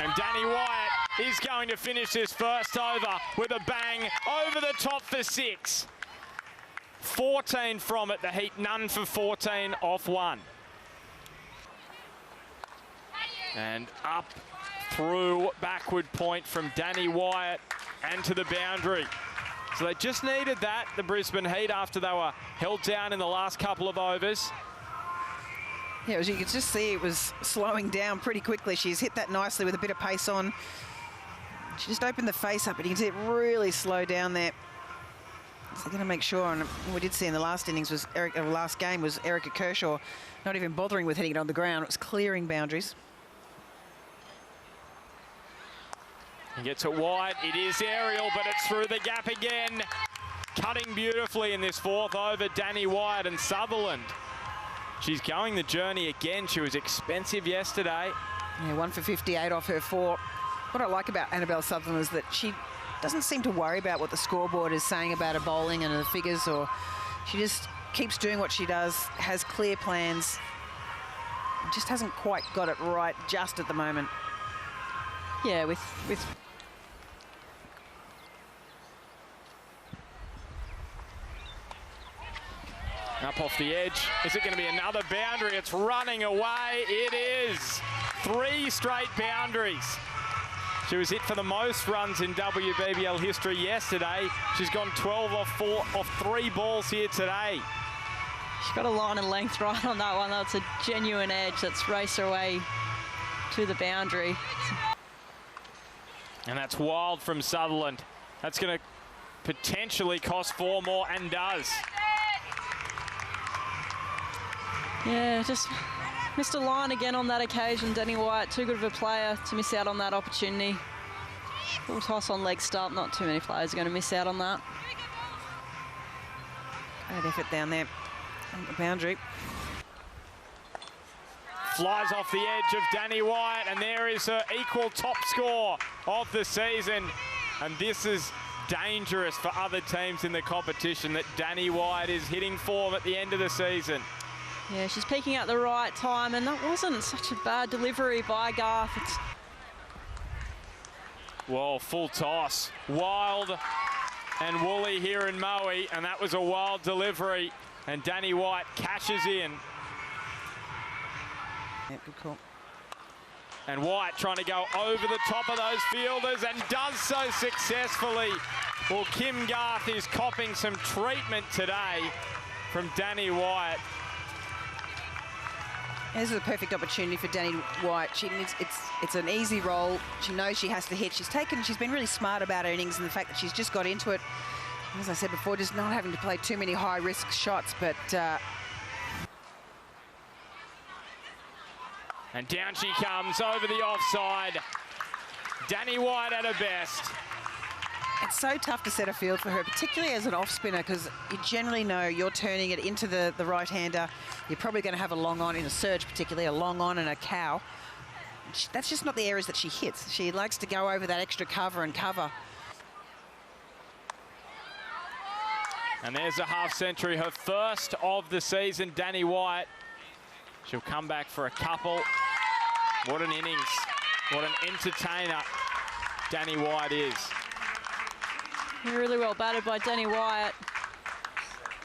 And Danny Wyatt is going to finish this first over with a bang over the top for 6. 14 from it, the Heat none for 14 off 1. And up through backward point from Danny Wyatt and to the boundary. So they just needed that, the Brisbane Heat, after they were held down in the last couple of overs. Yeah, as you could just see, it was slowing down pretty quickly. She's hit that nicely with a bit of pace on. She just opened the face up, and you can see it really slow down there. So they're going to make sure, and what we did see in the last innings was last game was Erica Kershaw not even bothering with hitting it on the ground. It was clearing boundaries. He gets it wide. It is aerial, but it's through the gap again. Cutting beautifully in this fourth over, Danny Wyatt and Sutherland. She's going the journey again. She was expensive yesterday. Yeah, 1 for 58 off her 4. What I like about Annabelle Sutherland is that she doesn't seem to worry about what the scoreboard is saying about her bowling and her figures, or she just keeps doing what she does, has clear plans, just hasn't quite got it right just at the moment. Yeah, with up off the edge. Is it going to be another boundary? It's running away. It is. 3 straight boundaries. She was hit for the most runs in WBBL history yesterday. She's gone 12 off 3 balls here today. She's got a line of length right on that one. That's a genuine edge that's raced her way to the boundary. And that's wild from Sutherland. That's going to potentially cost 4 more, and does. Yeah, just missed a line again on that occasion. Danny Wyatt, too good of a player to miss out on that opportunity. Full toss on leg start. Not too many players are going to miss out on that. Great effort down there on the boundary. Flies off the edge of Danny Wyatt, and there is her equal top score of the season. And this is dangerous for other teams in the competition, that Danny Wyatt is hitting form at the end of the season. Yeah, she's peaking at the right time, and that wasn't such a bad delivery by Garth. Whoa, full toss. Wild and woolly here in Moe, and that was a wild delivery. And Danny Wyatt cashes in. Yeah, good call. And Wyatt trying to go over the top of those fielders, and does so successfully. Well, Kim Garth is copping some treatment today from Danny Wyatt. This is a perfect opportunity for Danny Wyatt. It's an easy roll. She knows she has to hit. She's been really smart about her innings, and the fact that she's just got into it. As I said before, just not having to play too many high-risk shots, but... And down she comes over the offside. Danny Wyatt at her best. It's so tough to set a field for her, particularly as an off-spinner, because you generally know you're turning it into the right-hander. You're probably going to have a long on in a surge, particularly a long on and a cow. That's just not the areas that she hits. She likes to go over that extra cover and cover. And there's a half century, her first of the season, Danny Wyatt. She'll come back for a couple. What an innings. What an entertainer Danny Wyatt is. Really well batted by Danny Wyatt.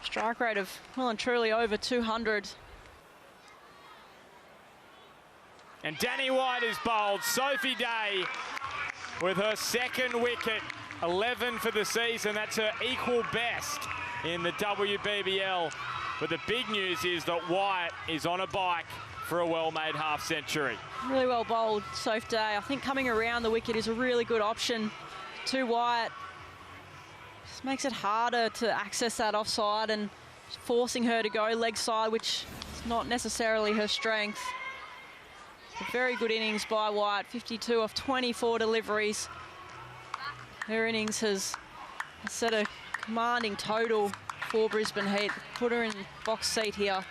Strike rate of well and truly over 200. And Danny Wyatt is bowled. Sophie Day with her second wicket. 11 for the season. That's her equal best in the WBBL. But the big news is that Wyatt is on a bike for a well-made half century. Really well bowled, Soph Day. I think coming around the wicket is a really good option to Wyatt. Just makes it harder to access that offside and forcing her to go leg side, which is not necessarily her strength. A very good innings by Wyatt, 52 off 24 deliveries. Her innings has set a commanding total for Brisbane Heat. Put her in box seat here.